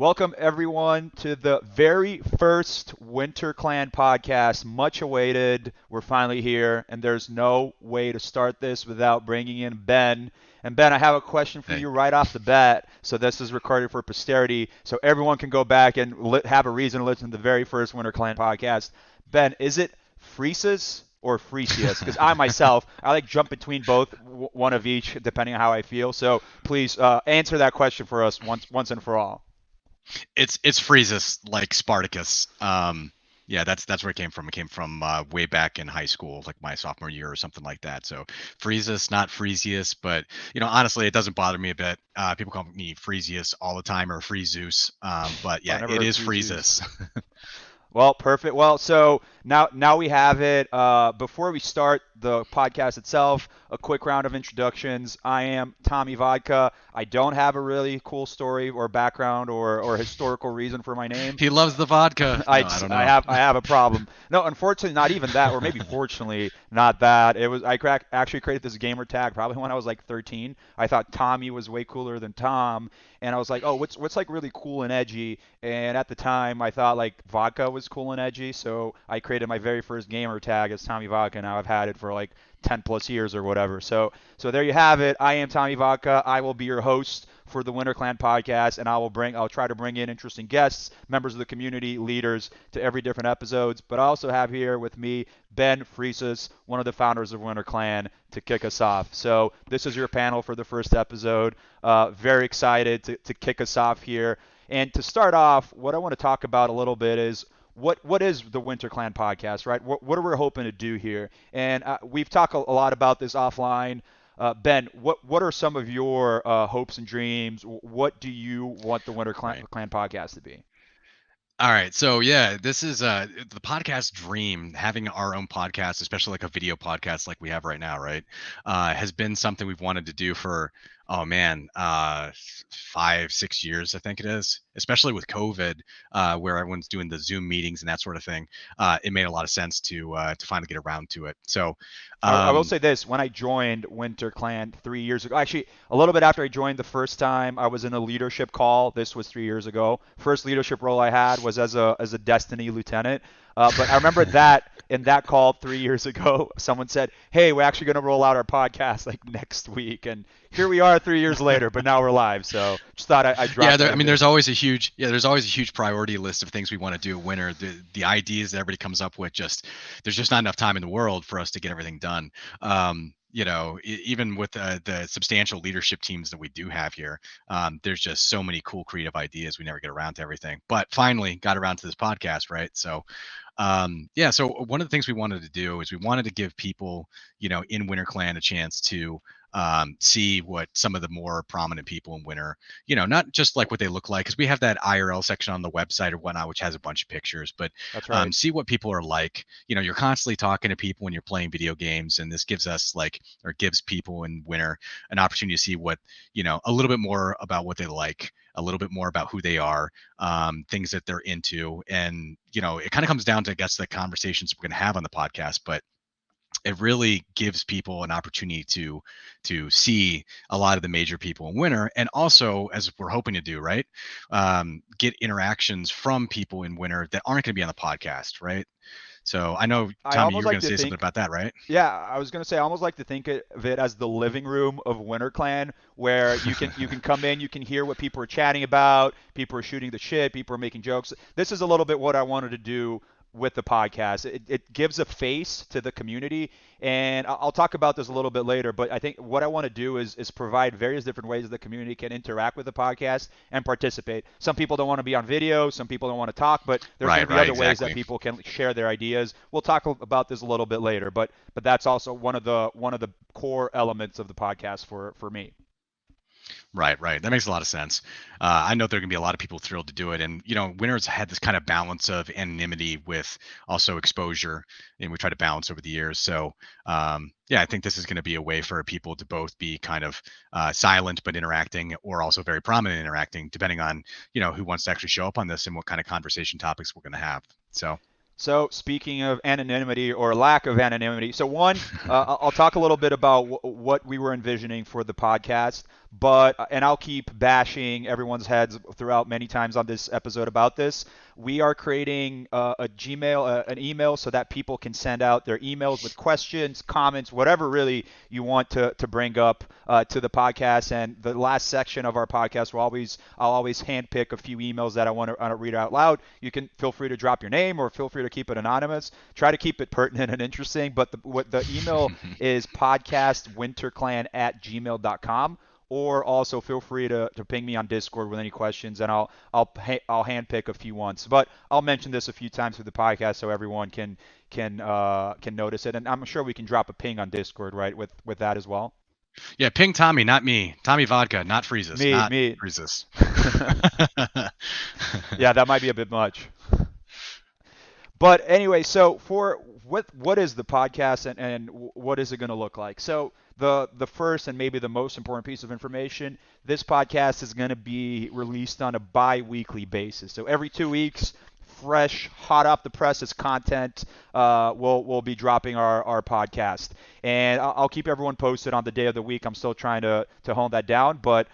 Welcome everyone to the very first Winter Clan podcast, much awaited. We're finally here, and there's no way to start this without bringing in Ben. And Ben, I have a question for Hey, you right off the bat. So this is recorded for posterity, so everyone can go back and have a reason to listen to the very first Winter Clan podcast. Ben, is it Freeseus or Freeseus? Because I myself, I like jump between both, one of each, depending on how I feel. So please answer that question for us once and for all. it's Freeseus like Spartacus. Yeah, that's where it came from. It came from way back in high school, like my sophomore year or something like that. So Freeseus, not Freeseus, but honestly, it doesn't bother me a bit. People call me Freeseus all the time or Freezeus. But Oh, I yeah, never it heard is free Zeus. Freezeus. Well, perfect. Well, so now we have it. Before we start the podcast itself, a quick round of introductions. I am TommyVodka. I don't have a really cool story or background or historical reason for my name. He loves the vodka. I, No, I don't I know. have I have a problem. No, unfortunately, not even that, or maybe fortunately, not that. Actually created this gamer tag probably when I was like 13. I thought Tommy was way cooler than Tom, and I was like, oh, what's like really cool and edgy? And at the time, I thought like vodka was cool and edgy, so I created my very first gamer tag as Tommy Vodka. Now I've had it for like 10 plus years or whatever. So there you have it. I am Tommy Vodka. I will be your host for the Winter Clan podcast, and I'll try to bring in interesting guests, members of the community, leaders to every different episodes. But I also have here with me Ben Freeseus, one of the founders of Winter Clan, to kick us off. So this is your panel for the first episode. Very excited to kick us off here. And to start off, what I want to talk about a little bit is what is the Winter Clan podcast, right? What are we hoping to do here? And we've talked a lot about this offline. Ben, what are some of your hopes and dreams? What do you want the Winter Right. Clan podcast to be? All right. So yeah, this is the podcast dream, having our own podcast, especially like a video podcast like we have right now, right? Has been something we've wanted to do for, oh man, 5, 6 years, I think it is, especially with COVID, where everyone's doing the Zoom meetings and that sort of thing. It made a lot of sense to finally get around to it. So I will um say this: when I joined Winter Clan 3 years ago, actually a little bit after I joined the first time, I was in a leadership call. This was 3 years ago. First leadership role I had was as a Destiny lieutenant. But I remember that in that call 3 years ago, someone said, "Hey, we're actually going to roll out our podcast like next week," and here we are 3 years later. But now we're live, so just thought I'd Yeah, drop that I in mean, there. there's always a huge priority list of things we want to do at winter. The ideas that everybody comes up with, just there's just not enough time in the world for us to get everything done. Even with the substantial leadership teams that we do have here, there's just so many cool creative ideas. We never get around to everything, but finally got around to this podcast, right? So yeah, so one of the things we wanted to do is we wanted to give people, in Winter Clan a chance to see what some of the more prominent people in Winter, not just like what they look like, because we have that IRL section on the website or whatnot, which has a bunch of pictures, but That's right. see what people are like. You're constantly talking to people when you're playing video games, and this gives us or gives people in Winter an opportunity to see what, a little bit more about what they like, a little bit more about who they are, things that they're into. And, it kind of comes down to, I guess, the conversations we're going to have on the podcast, but it really gives people an opportunity to see a lot of the major people in winter, and also, as we're hoping to do, right, get interactions from people in winter that aren't going to be on the podcast, right? So I know, I Tommy, you almost were like going to to say something think about that, right? Yeah, I was gonna say I almost like to think of it as the living room of Winter Clan, where you can come in, you can hear what people are chatting about, people are shooting the shit, people are making jokes. This is a little bit what I wanted to do with the podcast. It gives a face to the community, and I'll talk about this a little bit later. But I think what I want to do is provide various different ways the community can interact with the podcast and participate. Some people don't want to be on video, some people don't want to talk, but there's going to Right, be right, other ways that exactly. people can share their ideas. We'll talk about this a little bit later, but that's also one of the core elements of the podcast for me. Right, right. That makes a lot of sense. I know there are going to be a lot of people thrilled to do it. And, Winter's had this kind of balance of anonymity with also exposure, and we try to balance over the years. So, yeah, I think this is going to be a way for people to both be kind of silent but interacting, or also very prominent interacting, depending on, who wants to actually show up on this and what kind of conversation topics we're going to have. So, So speaking of anonymity or lack of anonymity, so one, I'll talk a little bit about what we were envisioning for the podcast, but and I'll keep bashing everyone's heads throughout many times on this episode about this. We are creating a Gmail, an email, so that people can send out their emails with questions, comments, whatever really you want to bring up to the podcast. And the last section of our podcast, I'll always handpick a few emails that I want to read out loud. You can feel free to drop your name or feel free to keep it anonymous. Try to keep it pertinent and interesting. But the email is podcastwinterclan@gmail.com. Or also feel free to ping me on Discord with any questions, and I'll handpick a few ones. But I'll mention this a few times through the podcast so everyone can notice it. And I'm sure we can drop a ping on Discord, right, with that as well. Yeah, ping Tommy, not me. TommyVodka, not Freeseus, not Me. Freeseus. Yeah, that might be a bit much. But anyway, so for what is the podcast and what is it going to look like? So the first and maybe the most important piece of information, this podcast is going to be released on a bi-weekly basis. So every 2 weeks, fresh, hot off the presses content, we'll be dropping our podcast. And I'll keep everyone posted on the day of the week. I'm still trying to hone that down, but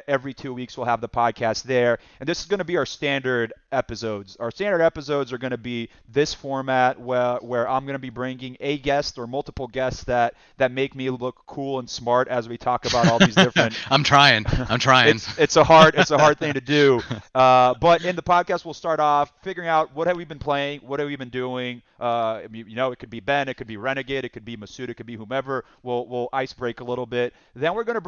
every 2 weeks we'll have the podcast there. And this is going to be our standard episodes. Our standard episodes are going to be this format where I'm going to be bringing a guest or multiple guests that make me look cool and smart as we talk about all these different. I'm trying. It's a hard thing to do. But in the podcast, we'll start off figuring out what have we been playing, what have we been doing. It could be Ben, it could be Renegade, it could be Masood, it could be whomever. We'll ice break a little bit. Then we're gonna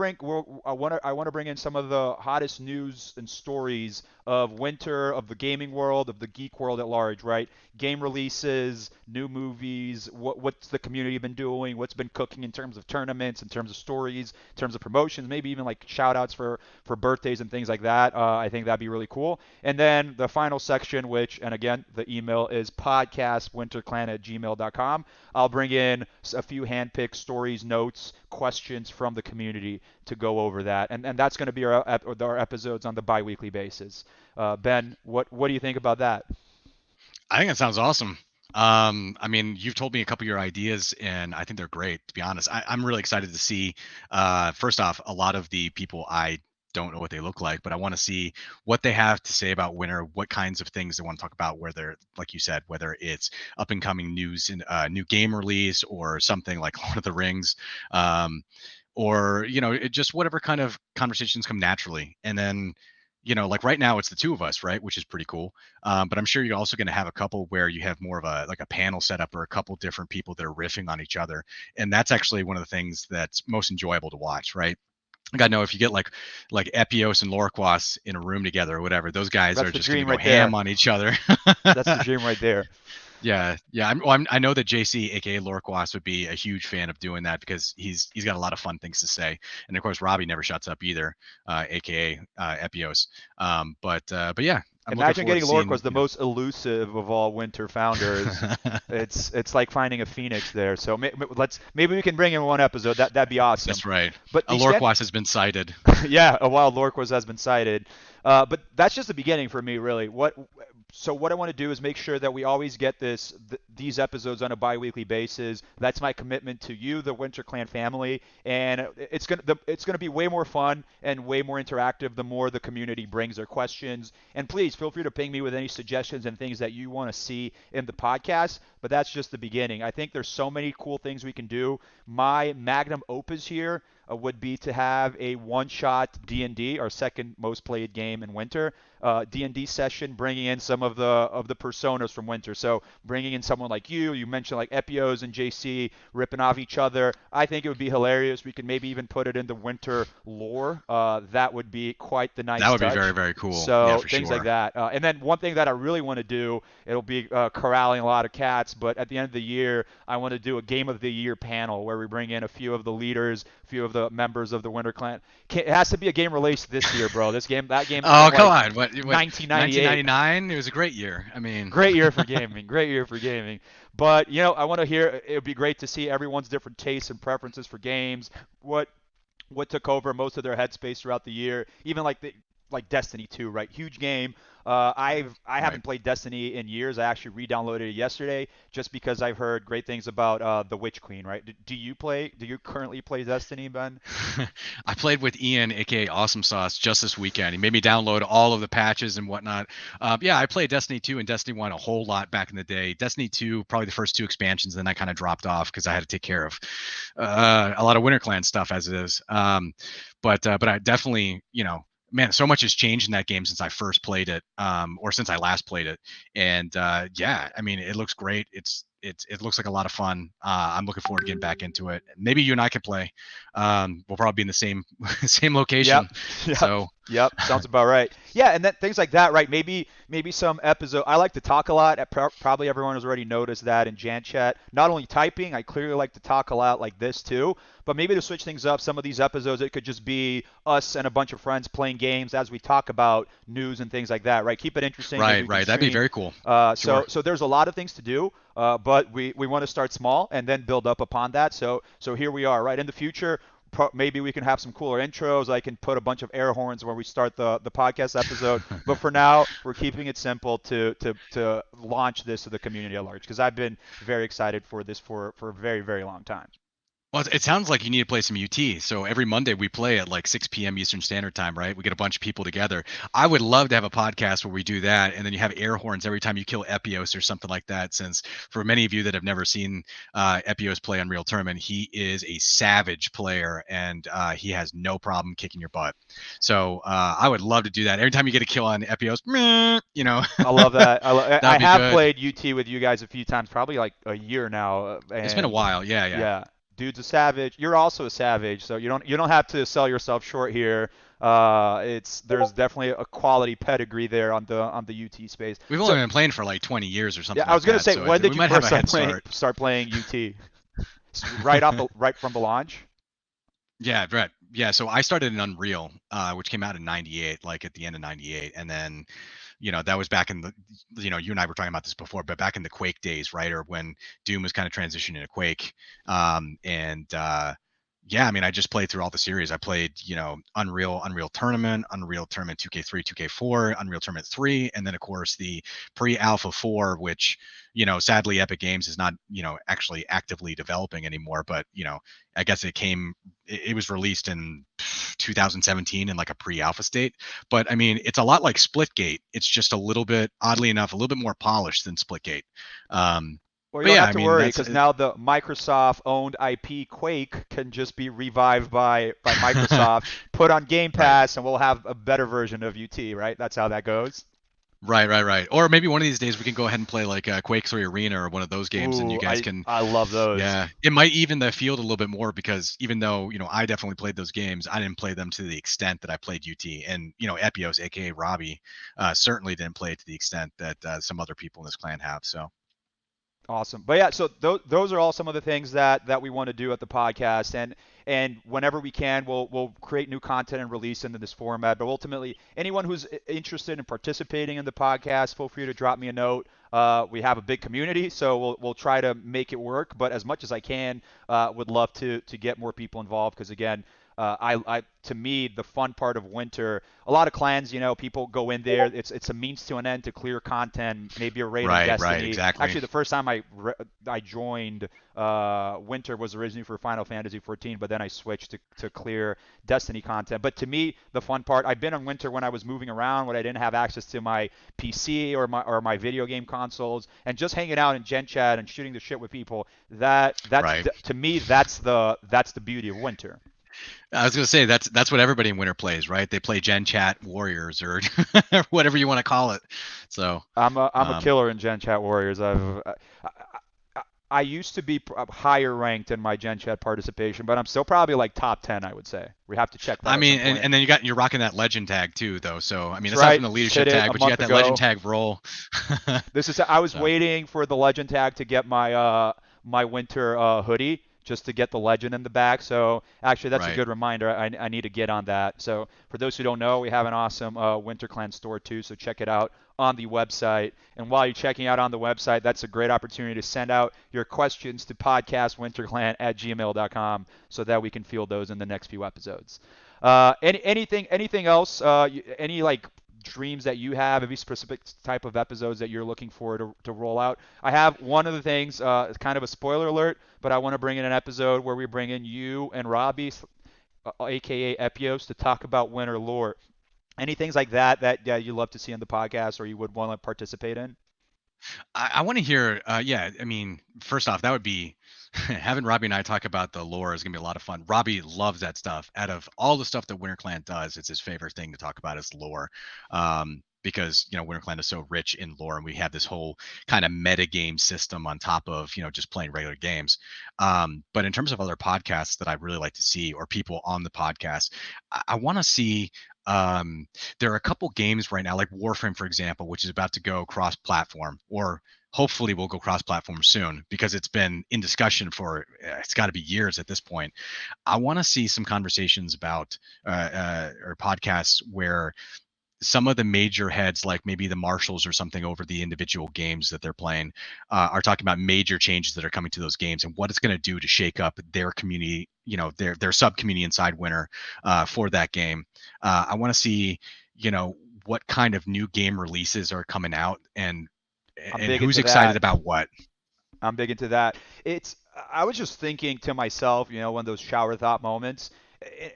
I want to bring in some of the hottest news and stories of winter, of the gaming world, of the geek world at large, right? Game releases, new movies, what's the community been doing, what's been cooking in terms of tournaments, in terms of stories, in terms of promotions, maybe even like shout outs for birthdays and things like that. I think that'd be really cool. And then the final section, which, and again, the email is podcastwinterclan@gmail.com. I'll bring in a few handpicked stories, notes, questions from the community to go over that. And that's going to be our episodes on the bi-weekly basis. Ben, what do you think about that? I think that sounds awesome. I mean, you've told me a couple of your ideas, and I think they're great. To be honest, I'm really excited to see. First off, a lot of the people I don't know what they look like, but I want to see what they have to say about winter, what kinds of things they want to talk about, whether, like you said, whether it's up and coming news and new game release or something like Lord of the Rings, or just whatever kind of conversations come naturally. And then like right now it's the two of us, right, which is pretty cool. But I'm sure you're also going to have a couple where you have more of a panel setup or a couple different people that are riffing on each other, and that's actually one of the things that's most enjoyable to watch, right? Like I know if you get like Epios and Lorquas in a room together or whatever, those guys That's are the just going to dream go right there. ham on each other. That's the dream right there. Yeah, yeah. I know that JC, aka Lorquas, would be a huge fan of doing that because he's got a lot of fun things to say, and of course Robbie never shuts up either, aka Epios. But yeah, I'm looking Imagine forward to getting seeing. Lork the most elusive of all winter founders. It's like finding a phoenix there. So maybe we can bring in one episode. That'd be awesome. That's right. But A the extent, Lorquas has been cited. yeah, a wild Lorquas has been cited. But that's just the beginning for me, really. So what I want to do is make sure that we always get these episodes on a bi-weekly basis. That's my commitment to you, the Winter Clan family, and it's gonna be way more fun and way more interactive the more the community brings their questions. And please feel free to ping me with any suggestions and things that you want to see in the podcast. But that's just the beginning. I think there's so many cool things we can do. My magnum opus here would be to have a one-shot D&D, our second most played game in winter, D&D session, bringing in some of the personas from winter. So bringing in someone like you mentioned like Epios and JC ripping off each other. I think it would be hilarious. We could maybe even put it in the winter lore. That would be quite the nice That would touch. be very, very cool. So Yeah, for things sure. like that. And then one thing that I really want to do, it'll be corralling a lot of cats, but at the end of the year, I want to do a Game of the Year panel where we bring in a few of the leaders, a few of the members of the Winter Clan. It has to be a game released this year, bro. That game. Oh, come like on. What 1998. 1999? It was a great year. I mean, Great year for gaming. Great year for gaming. But I want to hear. It would be great to see everyone's different tastes and preferences for games. What took over most of their headspace throughout the year. Even like like Destiny 2, right? Huge game. I Right. haven't played Destiny in years. I actually re-downloaded it yesterday just because I've heard great things about the Witch Queen, right? Do you play? Do you currently play Destiny, Ben? I played with Ian, aka Awesome Sauce, just this weekend. He made me download all of the patches and whatnot. Yeah, I played Destiny 2 and Destiny 1 a whole lot back in the day. Destiny 2, probably the first two expansions, then I kind of dropped off because I had to take care of a lot of Winter Clan stuff as it is. But I definitely, man, so much has changed in that game since I first played it, or since I last played it. And yeah, I mean, it looks great. It looks like a lot of fun. I'm looking forward to getting back into it. Maybe you and I could play. We'll probably be in the same same Yep. location. Yep. So Yep. Sounds about right. Yeah, and then things like that, right? Maybe some episode. I like to talk a lot. Probably everyone has already noticed that in Jan Chat. Not only typing, I clearly like to talk a lot like this too. But maybe to switch things up, some of these episodes it could just be us and a bunch of friends playing games as we talk about news and things like that, right? Keep it interesting. Maybe right, we can right. That'd be stream. very cool. So there's a lot of things to do, but we want to start small and then build up upon that. So here we are, right? In the future, maybe we can have some cooler intros. I can put a bunch of air horns when we start the podcast episode. But for now, we're keeping it simple to launch this to the community at large because I've been very excited for this for a very very long time. Well, it sounds like you need to play some UT. So every Monday we play at like 6 p.m. Eastern Standard Time, right? We get a bunch of people together. I would love to have a podcast where we do that, and then you have air horns every time you kill Epios or something like that. Since for many of you that have never seen Epios play Unreal Tournament, he is a savage player, and he has no problem kicking your butt. So I would love to do that. Every time you get a kill on Epios, meh, I love that. I that'd be have good. played UT with you guys a few times, probably like a year now, It's been a and while. Yeah, yeah. yeah, dude's a savage. You're also a savage, so you don't have to sell yourself short here. There's definitely a quality pedigree there on the UT space. We've only So been playing for like 20 years or yeah, something I like was gonna that, say, so when we did you might have first a head start. start playing UT? Right from the launch? Yeah, right. Yeah, so I started in Unreal, which came out in '98, like at the end of '98, and then, that was back in the, you and I were talking about this before, but back in the Quake days, right, or when Doom was kind of transitioning to Quake, and yeah, I mean, I just played through all the series. I played, Unreal Tournament, Unreal Tournament 2K3, 2K4, Unreal Tournament 3, and then of course the pre-alpha 4, which, sadly Epic Games is not, actually actively developing anymore, but, I guess it was released in 2017 in like a pre-alpha state. But I mean, it's a lot like Splitgate. It's just a little bit, oddly enough, a little bit more polished than Splitgate. Um, Well, you but don't yeah, have I to mean, worry that's because now the Microsoft-owned IP Quake can just be revived by Microsoft, put on Game right. Pass, and we'll have a better version of UT, right? That's how that goes. Right, right, right. Or maybe one of these days we can go ahead and play like Quake 3 Arena or one of those games, and you Ooh, guys I can, I love those. yeah, it might even the field a little bit more because even though I definitely played those games, I didn't play them to the extent that I played UT, and Epios, aka Robbie, certainly didn't play it to the extent that some other people in this clan have. So Awesome. But yeah, so those are all some of the things that we want to do at the podcast, and whenever we can, we'll create new content and release into this format. But ultimately, anyone who's interested in participating in the podcast, feel free to drop me a note. We have a big community, so we'll try to make it work. But as much as I can, would love to get more people involved because again, to me the fun part of winter. A lot of clans, people go in there. It's a means to an end to clear content, maybe a raid in right, right, Destiny. exactly. Actually, the first time I joined winter was originally for Final Fantasy 14, but then I switched to clear Destiny content. But to me, the fun part, I've been on winter when I was moving around, when I didn't have access to my PC or my video game consoles, and just hanging out in Gen Chat and shooting the shit with people. That's Right. to me that's the beauty of winter. I was gonna say that's what everybody in winter plays, right? They play Gen Chat Warriors or whatever you want to call it. So, I'm a um, killer in Gen Chat Warriors. I used to be higher ranked in my Gen Chat participation, but I'm still probably like top 10, I would say. We have to check that I at some mean, point. and then you're rocking that legend tag too, though. So, I mean, That's aside right. from the Just leadership hit it tag, a but you month got that legend ago. tag role. I was So, waiting for the legend tag to get my winter hoodie just to get the legend in the back. So actually, that's a right. good reminder. I need to get on that. So for those who don't know, we have an awesome Winter Clan store too. So check it out on the website. And while you're checking out on the website, that's a great opportunity to send out your questions to podcastwinterclan@gmail.com so that we can field those in the next few episodes. Anything else? Any like dreams that you have? Any specific type of episodes that you're looking for to roll out? I have one of the things. It's kind of a spoiler alert, but I want to bring in an episode where we bring in you and Robbie, aka Epios, to talk about winter lore. Any things like that that you love to see on the podcast or you would want to participate in? I want to hear. Yeah, I mean, first off, that would be having Robbie and I talk about the lore is gonna be a lot of fun. Robbie loves that stuff. Out of all the stuff that WinterClan does, it's his favorite thing to talk about is lore. Because WinterClan is so rich in lore, and we have this whole kind of meta game system on top of just playing regular games. But in terms of other podcasts that I really like to see, or people on the podcast, I want to see. Um, there are a couple games right now, like Warframe, for example, which is about to go cross-platform, or hopefully will go cross-platform soon because it's been in discussion for it's got to be years at this point. I want to see some conversations about or podcasts where some of the major heads, like maybe the marshals or something over the individual games that they're playing, are talking about major changes that are coming to those games and what it's going to do to shake up their community, their sub community inside Winter for that game. I want to see, what kind of new game releases are coming out I'm and big who's into excited that. about what. I'm big into that. It's I was just thinking to myself, one of those shower thought moments,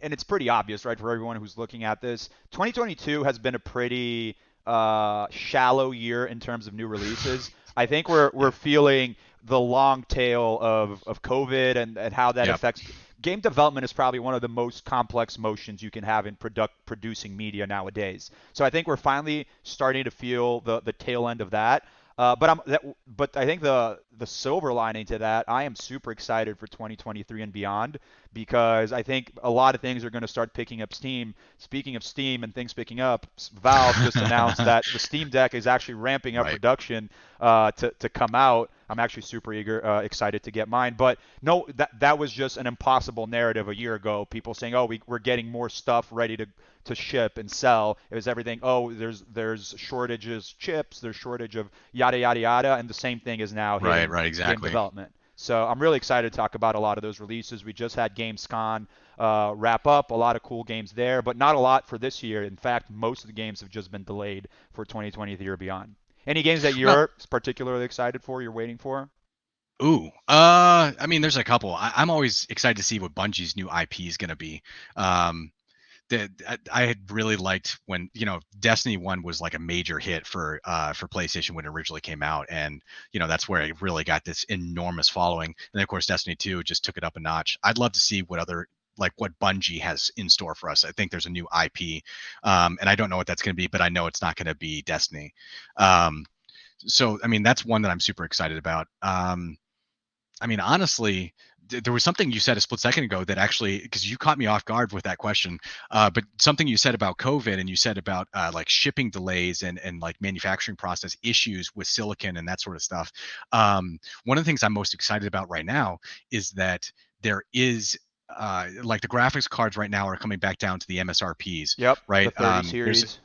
and it's pretty obvious, right, for everyone who's looking at this. 2022 has been a pretty shallow year in terms of new releases. I think we're Yeah. feeling the long tail of COVID and how that Yep. affects game development is probably one of the most complex motions you can have in producing media nowadays. So I think we're finally starting to feel the tail end of that. But I think the silver lining to that, I am super excited for 2023 and beyond because I think a lot of things are going to start picking up steam. Speaking of Steam and things picking up, Valve just announced that the Steam Deck is actually ramping up Right. production to come out. I'm actually super excited to get mine. But no, that was just an impossible narrative a year ago. People saying, "Oh, we're getting more stuff ready to ship and sell." It was everything. Oh, there's shortages chips. There's shortage of yada yada yada, and the same thing is now Right. hitting Right. game Exactly. development. So I'm really excited to talk about a lot of those releases. We just had GamesCon wrap up, a lot of cool games there, but not a lot for this year. In fact, most of the games have just been delayed for 2023 or beyond. Any games that Well, you're particularly excited for, you're waiting for? ooh, I mean, there's a couple. I'm always excited to see what Bungie's new IP is going to be. Um, I had really liked when Destiny 1 was like a major hit for PlayStation when it originally came out, and that's where it really got this enormous following. And then of course Destiny 2 just took it up a notch. I'd love to see what Bungie has in store for us. I think there's a new IP, and I don't know what that's going to be, but I know it's not going to be Destiny. Um, so I mean that's one that I'm super excited about. I mean, honestly, there was something you said a split second ago that actually, because you caught me off guard with that question, but something you said about COVID and you said about like shipping delays and like manufacturing process issues with silicon and that sort of stuff. One of the things I'm most excited about right now is that there is. Like the graphics cards right now are coming back down to the MSRPs, Yep, the right? 30 There's series.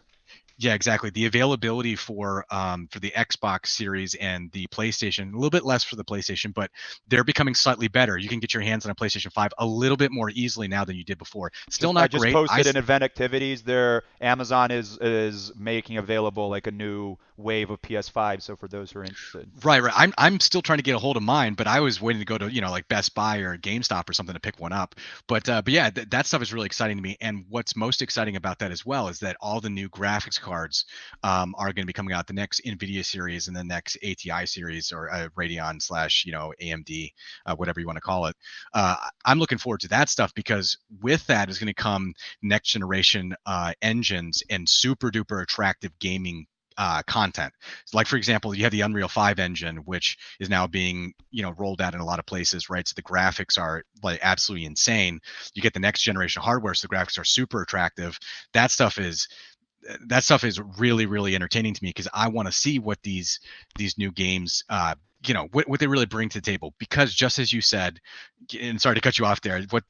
Yeah, exactly. The availability for the Xbox Series and the PlayStation, a little bit less for the PlayStation, but they're becoming slightly better. You can get your hands on a PlayStation 5 a little bit more easily now than you did before. Still I not just great. posted in event activities there. Amazon is making available like a new wave of PS5. So for those who are interested, Right. I'm still trying to get a hold of mine, but I was waiting to go to like Best Buy or GameStop or something to pick one up. But yeah, that stuff is really exciting to me. And what's most exciting about that as well is that all the new graphics cards are going to be coming out. The next NVIDIA series and the next ATI series or Radeon slash AMD, whatever you want to call it. I'm looking forward to that stuff because with that is going to come next generation engines and super duper attractive gaming content. So like for example, you have the Unreal 5 engine, which is now being rolled out in a lot of places, right? So the graphics are like absolutely insane. You get the next generation hardware, so the graphics are super attractive. That stuff is that stuff is really really entertaining to me because I want to see what these new games what they really bring to the table because just as you said, and sorry to cut you off there, what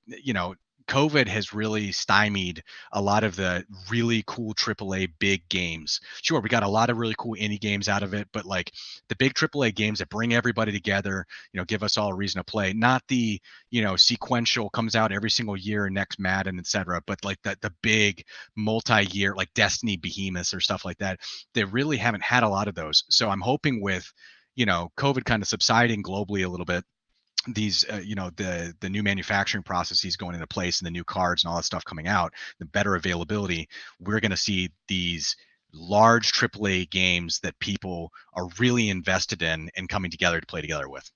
COVID has really stymied a lot of the really cool AAA big games. Sure, we got a lot of really cool indie games out of it, but like the big AAA games that bring everybody together, give us all a reason to play. Not the, sequential comes out every single year, next Madden, etc. But like the big multi-year, like Destiny behemoths or stuff like that. They really haven't had a lot of those. So I'm hoping with, COVID kind of subsiding globally a little bit, these the new manufacturing processes going into place and the new cards and all that stuff coming out, the better availability, we're going to see these large AAA games that people are really invested in and coming together to play together with,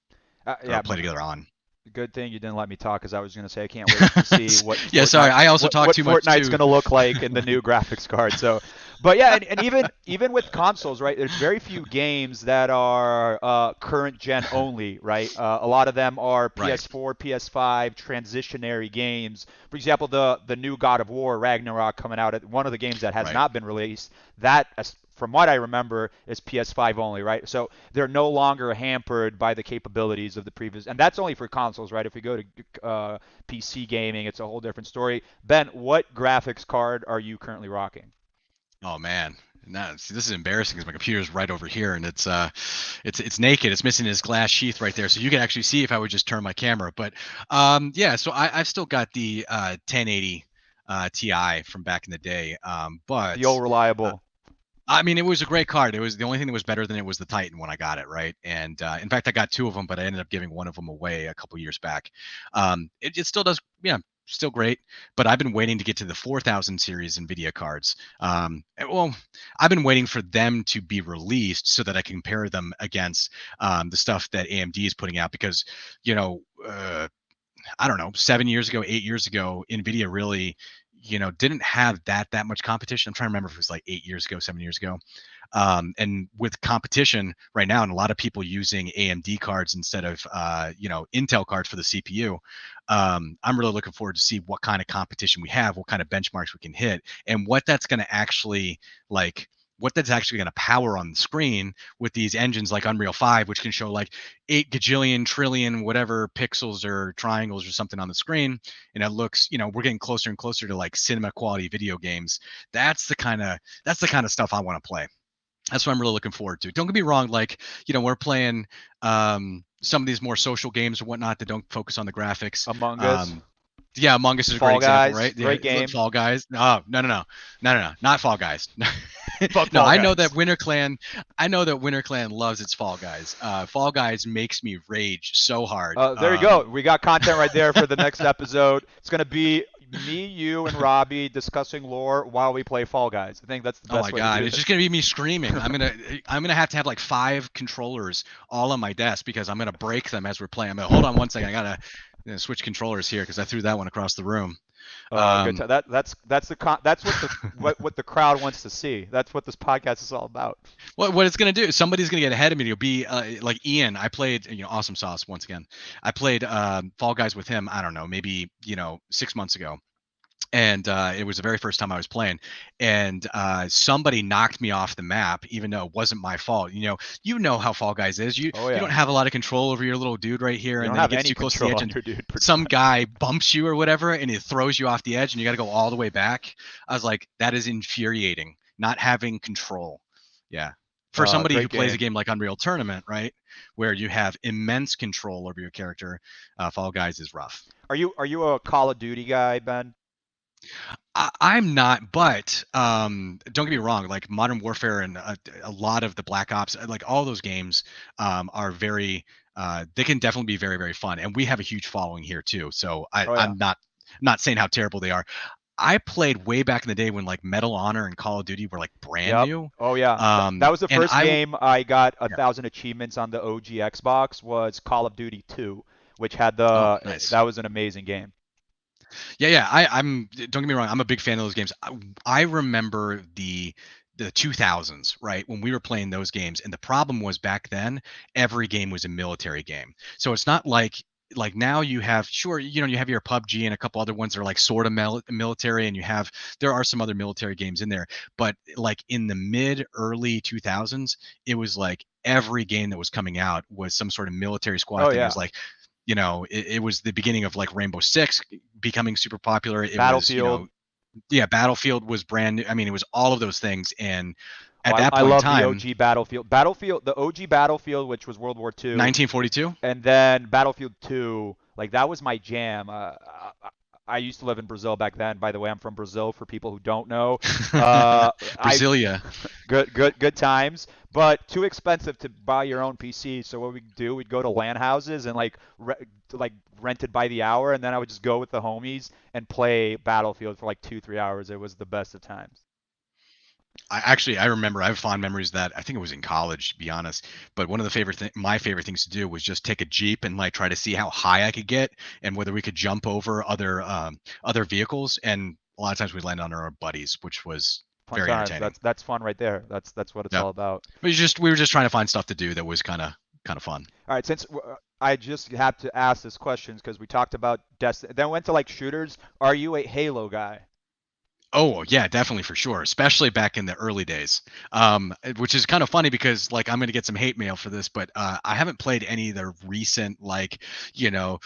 or Yeah, play together on. good thing you didn't let me talk because I was going to say I can't wait to see what Yeah, sorry, Fortnite I also talk what too much Fortnite's too. going to look like in the new graphics card. So, but yeah, and even with consoles, right? There's very few games that are current gen only, right? A lot of them are Right, PS4, PS5 transitionary games. For example, the new God of War Ragnarok coming out, one of the games that has right. not been released. That, from what I remember, is PS5 only, right? So they're no longer hampered by the capabilities of the previous, and that's only for consoles, right? If we go to PC gaming, it's a whole different story. Ben, what graphics card are you currently rocking? Oh man. No, see, this is embarrassing because my computer's right over here and it's naked. It's missing this glass sheath right there, so you can actually see if I would just turn my camera. But yeah, so I've still got the 1080 Ti from back in the day. The But old uh, reliable. I mean, it was a great card. It was the only thing that was better than it was the Titan when I got it, right? And in fact, I got two of them, but I ended up giving one of them away a couple years back. It still does, yeah, still great. But I've been waiting to get to the 4000 series NVIDIA cards. Well, I've been waiting for them to be released so that I can compare them against the stuff that AMD is putting out because, you know, uh, I don't know, 7 years ago, 8 years ago, NVIDIA really, didn't have that much competition. I'm trying to remember if it was like 8 years ago, 7 years ago. And with competition right now, and a lot of people using AMD cards instead of Intel cards for the CPU, I'm really looking forward to see what kind of competition we have, what kind of benchmarks we can hit, and what that's going to actually like. What that's actually going to power on the screen with these engines like Unreal 5, which can show like 8 gajillion trillion whatever pixels or triangles or something on the screen, and it looks, we're getting closer and closer to like cinema quality video games. That's the kind of stuff I want to play. That's what I'm really looking forward to. Don't get me wrong, like, we're playing some of these more social games or whatnot that don't focus on the graphics. Among Us, Um, yeah, Among Us is a great Fall example, Guys, right? Yeah, great game. Fall Guys. No, no, no, no, no, no, no, not Fall Guys. Fuck No, Fall I know that Guys. Winter Clan. I know that Winter Clan loves its Fall Guys. Fall Guys makes me rage so hard. There you go. We got content right there for the next episode. It's gonna be me, you, and Robbie discussing lore while we play Fall Guys. I think that's the Oh best my way to god, do it's this. just gonna be me screaming. I'm gonna have like 5 controllers all on my desk because I'm gonna break them as we're playing. I'm gonna hold on one second. I gotta switch controllers here because I threw that one across the room. Good. Um, That's what the crowd wants to see. That's what this podcast is all about. what it's gonna do? Somebody's gonna get ahead of me. It'll be like Ian. I played, Awesome Sauce once again. I played Fall Guys with him. I don't know, maybe 6 months ago, and it was the very first time I was playing, and somebody knocked me off the map, even though it wasn't my fault. You know how Fall Guys is. You Oh you yeah. don't have a lot of control over your little dude right here, You and don't then he have gets any too close to the control edge, on and your dude pretty some much. guy bumps you or whatever, and he throws you off the edge, and you got to go all the way back. I was like, that is infuriating. Not having control. Yeah. For somebody who Great plays a game. game like Unreal Tournament, right, where you have immense control over your character, Fall Guys is rough. Are you a Call of Duty guy, Ben? I'm not, but don't get me wrong. Like Modern Warfare and a lot of the Black Ops, like all those games, are very. They can definitely be very, very fun, and we have a huge following here too. So Oh yeah. I'm not saying how terrible they are. I played way back in the day when like Medal of Honor and Call of Duty were like brand Yep. new, Oh yeah. That was the and first game I got a yeah. thousand achievements on the OG Xbox was Call of Duty 2, which had Oh, the nice. that was an amazing game. Yeah. I'm. Don't get me wrong. I'm a big fan of those games. I remember the 2000s, right? When we were playing those games, and the problem was back then every game was a military game. So it's not like now you have, sure, you have your PUBG and a couple other ones that are like sort of military, and there are some other military games in there, but like in the mid early 2000s, it was like every game that was coming out was some sort of military squad Oh thing. It yeah. was like, it was the beginning of like Rainbow Six becoming super popular. It was, Battlefield. yeah, Battlefield was brand new. I mean, it was all of those things. And Oh, at that I point in love the time, OG Battlefield. Battlefield, the OG Battlefield, which was World War II, 1942. and then Battlefield 2, like that was my jam. I used to live in Brazil back then. By the way, I'm from Brazil. For people who don't know, I Brasilia. good times, but too expensive to buy your own PC. So what we'd do, we'd go to LAN houses and like rented by the hour, and then I would just go with the homies and play Battlefield for like 2 3 hours. It was the best of times. I remember I have fond memories of that. I think it was in college, to be honest. But one of the my favorite things to do was just take a Jeep and like try to see how high I could get and whether we could jump over other vehicles. And a lot of times we land on our buddies, which was Fun very times. entertaining. That's fun right there. That's what it's Yeah. all about. But we were just trying to find stuff to do that was kind of fun. All right, since I just have to ask this question because we talked about Destiny, then went to like shooters. Are you a Halo guy? Oh yeah, definitely for sure, especially back in the early days. Which is kind of funny because like I'm gonna get some hate mail for this, but I haven't played any of the recent like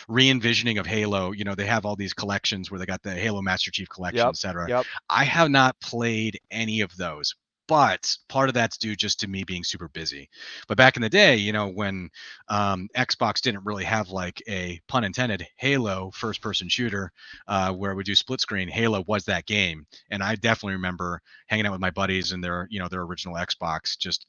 re-envisioning of Halo. They have all these collections where they got the Halo Master Chief Collection, Yep, etc. yep. I have not played any of those. But part of that's due just to me being super busy. But back in the day, when Xbox didn't really have like a pun intended Halo first person shooter where we do split screen, Halo was that game. And I definitely remember hanging out with my buddies and their original Xbox, just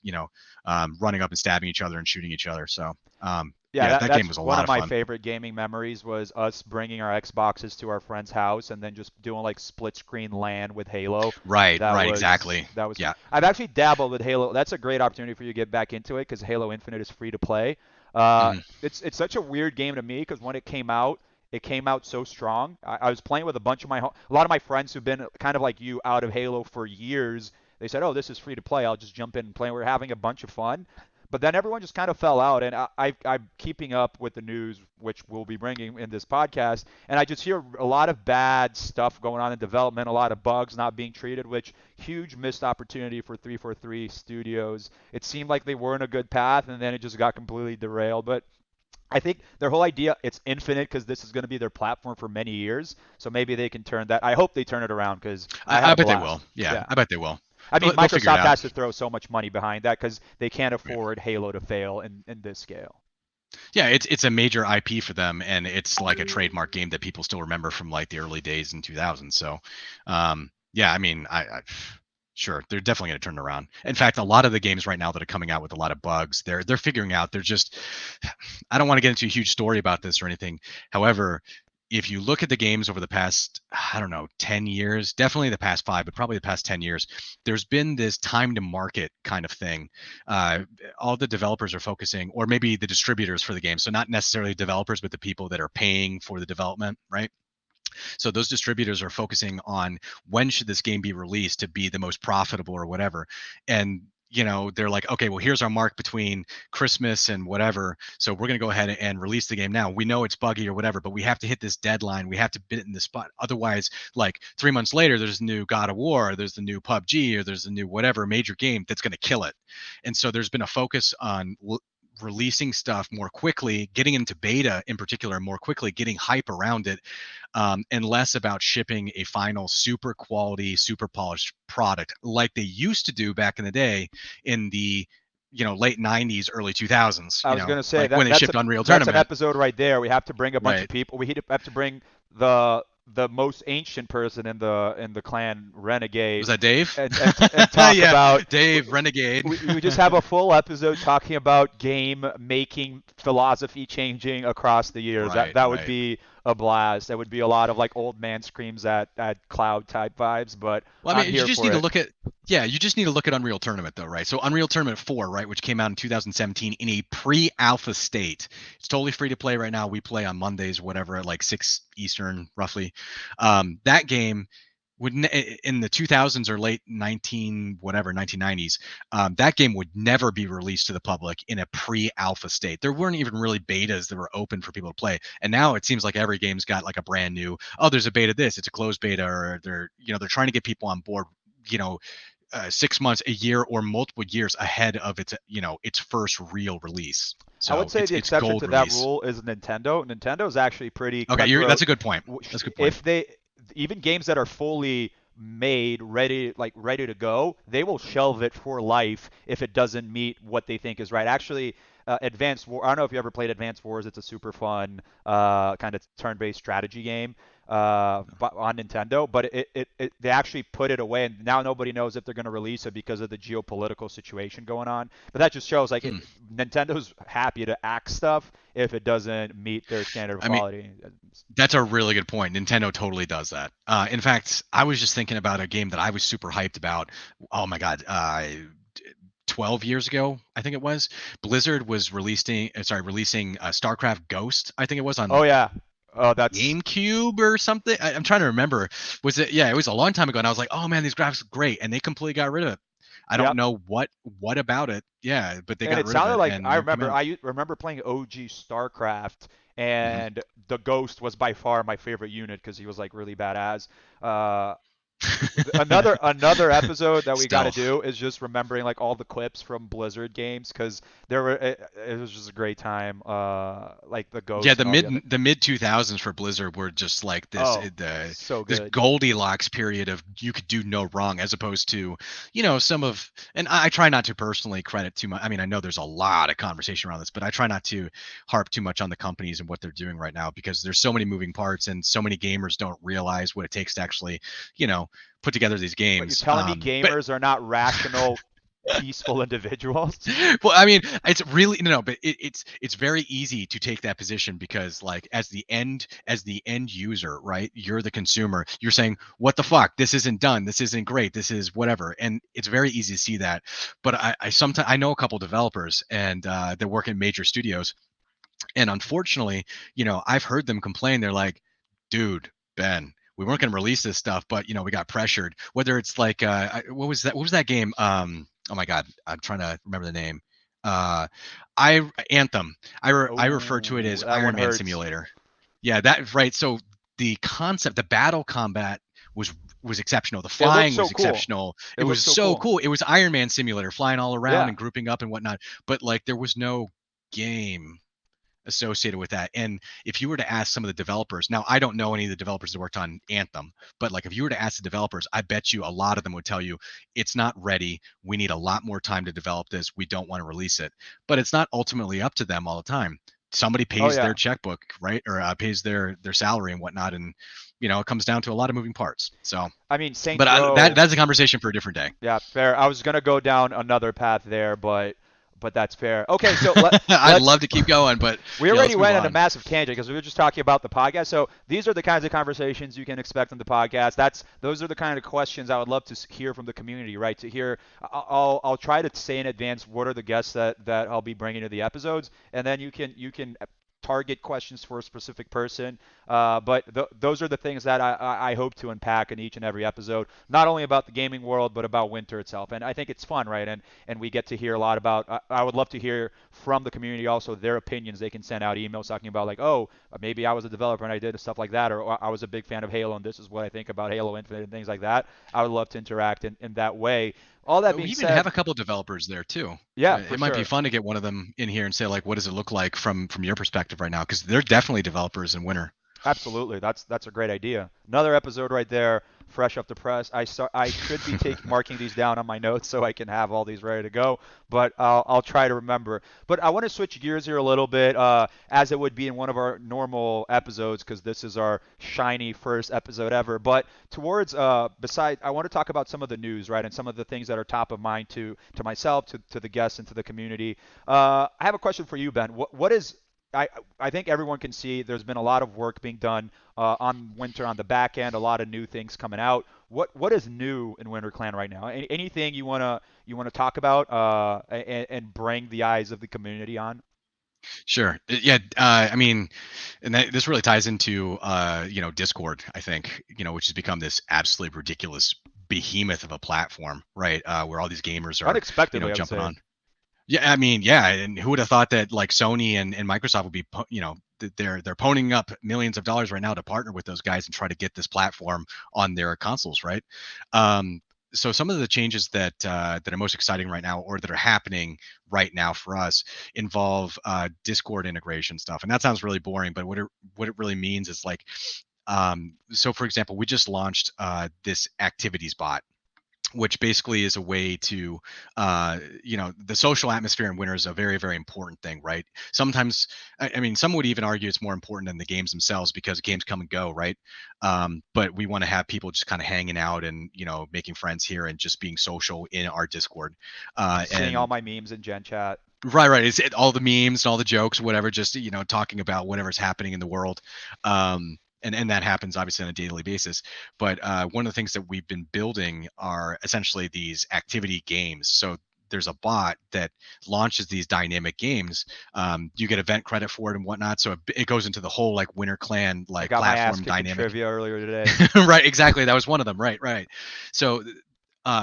running up and stabbing each other and shooting each other. So Yeah, yeah, that game that's was a one lot of of my fun. favorite gaming memories was us bringing our Xboxes to our friend's house and then just doing like split screen LAN with Halo. Right, That right, was exactly. that was fun. Yeah. I've actually dabbled with Halo. That's a great opportunity for you to get back into it because Halo Infinite is free to play. Hmm. It's such a weird game to me because when it came out so strong. I was playing with a bunch of a lot of my friends who've been kind of like you out of Halo for years. They said, "Oh, this is free to play. I'll just jump in and play." We're having a bunch of fun. But then everyone just kind of fell out, and I'm keeping up with the news, which we'll be bringing in this podcast, and I just hear a lot of bad stuff going on in development, a lot of bugs not being treated, which huge missed opportunity for 343 Studios. It seemed like they were in a good path, and then it just got completely derailed. But I think their whole idea it's infinite because this is going to be their platform for many years. So maybe they can turn that. I hope they turn it around because I had I a bet they will. blast. Yeah, Yeah. I bet they will. I mean, They'll figure it Microsoft out. has to throw so much money behind that because they can't afford Halo to fail in this scale. Yeah, it's a major IP for them, and it's like a trademark game that people still remember from like the early days in 2000. So, yeah, I mean, sure they're definitely going to turn it around. In fact, a lot of the games right now that are coming out with a lot of bugs, they're figuring out. They're just, I don't want to get into a huge story about this or anything. However, if you look at the games over the past, I don't know, 10 years, definitely the past 5, but probably the past 10 years, there's been this time to market kind of thing. Uh, all the developers are focusing, or maybe the distributors for the game. So not necessarily developers, but the people that are paying for the development, right? So those distributors are focusing on when should this game be released to be the most profitable or whatever. And they're like, okay, well, here's our mark between Christmas and whatever. So we're going to go ahead and release the game now. We know it's buggy or whatever, but we have to hit this deadline. We have to bid it in this spot. Otherwise, like 3 months later, there's a new God of War, there's the new PUBG, or there's the new whatever major game that's going to kill it. And so there's been a focus on releasing stuff more quickly, getting into beta in particular more quickly, getting hype around it, and less about shipping a final super quality, super polished product like they used to do back in the day in the late 90s, early 2000s, I was gonna say like when that they shipped Unreal that's an Tournament. episode right there. We have to bring a bunch of Right. people. We have to bring the most ancient person in the clan, Was Renegade, that Dave? and talk Yeah, about. Dave Renegade. We just have a full episode talking about game making philosophy changing across the years. Right, That would right. be a blast. That would be a lot of like old man screams at cloud type vibes, but Well, I I'm mean, you here just for need to it. look at, yeah, you just need to look at Unreal Tournament though, right? So Unreal Tournament 4, right, which came out in 2017 in a pre-alpha state. It's totally free to play right now. We play on Mondays, whatever, at like 6 Eastern, roughly. That game in the 2000s or late 19 whatever 1990s, that game would never be released to the public in a pre-alpha state. There weren't even really betas that were open for people to play, and now it seems like every game's got like a brand new, oh, there's a beta, this, it's a closed beta, or they're trying to get people on board, you know 6 months, a year, or multiple years ahead of its its first real release. I would So say the it's exception gold to that release. rule is Nintendo. Nintendo is actually pretty Okay, cutthroat. that's a good point. That's a good point. If they even games that are fully made, ready to go, they will shelve it for life if it doesn't meet what they think is right. Actually, Advanced War. I don't know if you ever played Advanced Wars. It's a super fun kind of turn-based strategy game on Nintendo, but they actually put it away, and now nobody knows if they're going to release it because of the geopolitical situation going on. But that just shows like Hmm. Nintendo's happy to axe stuff if it doesn't meet their standard of I mean, quality. that's a really good point. Nintendo totally does that. In fact, I was just thinking about a game that I was super hyped about. Oh my god, 12 years ago, I think it was. Blizzard was releasing StarCraft Ghost. I think it was Oh on yeah, oh that's GameCube or something. I'm trying to remember. Was it? Yeah, it was a long time ago, and I was like, oh man, these graphics are great, and they completely got rid of it. I don't yep. know what about it. Yeah, but they And got it rid of sounded it like and never came out. I remember playing OG StarCraft, Mhm. and the Ghost was by far my favorite unit because he was like really badass. Uh, another episode that we got to Stealth. do is just remembering like all the clips from Blizzard games because there were it was just a great time. Like the Yeah, Ghost the and all the other. mid 2000s for Blizzard were just like Oh, so this good. Goldilocks period of you could do no wrong, as opposed to some of, and I try not to personally credit too much. I mean, I know there's a lot of conversation around this, but I try not to harp too much on the companies and what they're doing right now, because there's so many moving parts and so many gamers don't realize what it takes to actually you know put together these But you're games. telling me But gamers are not rational, peaceful individuals? well, I mean, it's really no, but it's very easy to take that position, because like as the end user, right? You're the consumer. You're saying, "What the fuck? This isn't done. This isn't great. This is whatever." And it's very easy to see that. But I sometimes I know a couple developers, and they work in major studios, and unfortunately, I've heard them complain. They're like, "Dude, Ben, we weren't going to release this stuff, but we got pressured." Whether it's like, what was that? What was that game? Oh my God, I'm trying to remember the name. Uh, I Anthem. I refer to it Oh, as that one Iron Man hurts. Simulator. Yeah, that right. So the concept, the battle combat was was exceptional. The It looked flying so was cool. exceptional. It It was looked so so cool. cool. It was Iron Man Simulator, flying all around Yeah. and grouping up and whatnot. But like, there was no game associated with that. And if you were to ask some of the developers, now I don't know any of the developers that worked on Anthem, but like, if you were to ask the developers, I bet you a lot of them would tell you it's not ready. We need a lot more time to develop this. We don't want to release it. But it's not ultimately up to them all the time. Somebody Oh pays their yeah. checkbook, right? Or pays their salary and whatnot. And it comes down to a lot of moving parts. So, I mean, Saints but that Row. that's a conversation for a different day. Yeah, fair. I was gonna go down another path there, but that's fair. Okay, so I'd let's love to keep going, but we already let's move went on a on. massive tangent because we were just talking about the podcast. So these are the kinds of conversations you can expect on the podcast. Those are the kind of questions I would love to hear from the community, right? To hear, I'll try to say in advance what are the guests that I'll be bringing to the episodes, and then you can target questions for a specific person. But those are the things that I hope to unpack in each and every episode, not only about the gaming world, but about Winter itself. And I think it's fun, right? And we get to hear a lot about. I would love to hear from the community also their opinions. They can send out emails talking about like, oh, maybe I was a developer and I did stuff like that, or I was a big fan of Halo and this is what I think about Halo Infinite and things like that. I would love to interact in that way. All that being We even have said, a couple developers there too. yeah, for It might be sure. fun to get one of them in here and say, like, what does it look like from your perspective right now? Because they're definitely developers in Winter. Absolutely, that's a great idea. Another episode right there, fresh off the press. I should be marking these down on my notes so I can have all these ready to go, but I'll try to remember. But I want to switch gears here a little bit, as it would be in one of our normal episodes, because this is our shiny first episode ever. But towards beside, I want to talk about some of the news, right, and some of the things that are top of mind to myself, to the guests, and to the community. I have a question for you, Ben. What is I I think everyone can see there's been a lot of work being done on Winter on the back end, a lot of new things coming out. What is new in Winter Clan right now? Anything you wanna talk about and bring the eyes of the community on? Sure. Yeah. I mean, and this really ties into Discord, I think, which has become this absolutely ridiculous behemoth of a platform, right? Where all these gamers are, Unexpectedly, I would jumping say. on. Yeah, I mean, yeah, and who would have thought that like Sony and Microsoft would be, they're ponying up millions of dollars right now to partner with those guys and try to get this platform on their consoles, right? Um, so some of the changes that are most exciting right now, or that are happening right now for us, involve Discord integration stuff. And that sounds really boring, but what it really means is like, so for example, we just launched this activities bot, which basically is a way to, the social atmosphere in winter is a very, very important thing, right? Sometimes, I mean, some would even argue it's more important than the games themselves, because games come and go, right? But we want to have people just kind of hanging out and, making friends here and just being social in our Discord. Seeing all And my memes in Gen Chat. right. All the memes and all the jokes, whatever, just, talking about whatever's happening in the world. And that happens obviously on a daily basis. But one of the things that we've been building are essentially these activity games. So there's a bot that launches these dynamic games. You get event credit for it and whatnot. So it goes into the whole like Winter Clan I like got my ass platform kicked in dynamic. trivia earlier today. Right, exactly. That was one of them. Right. So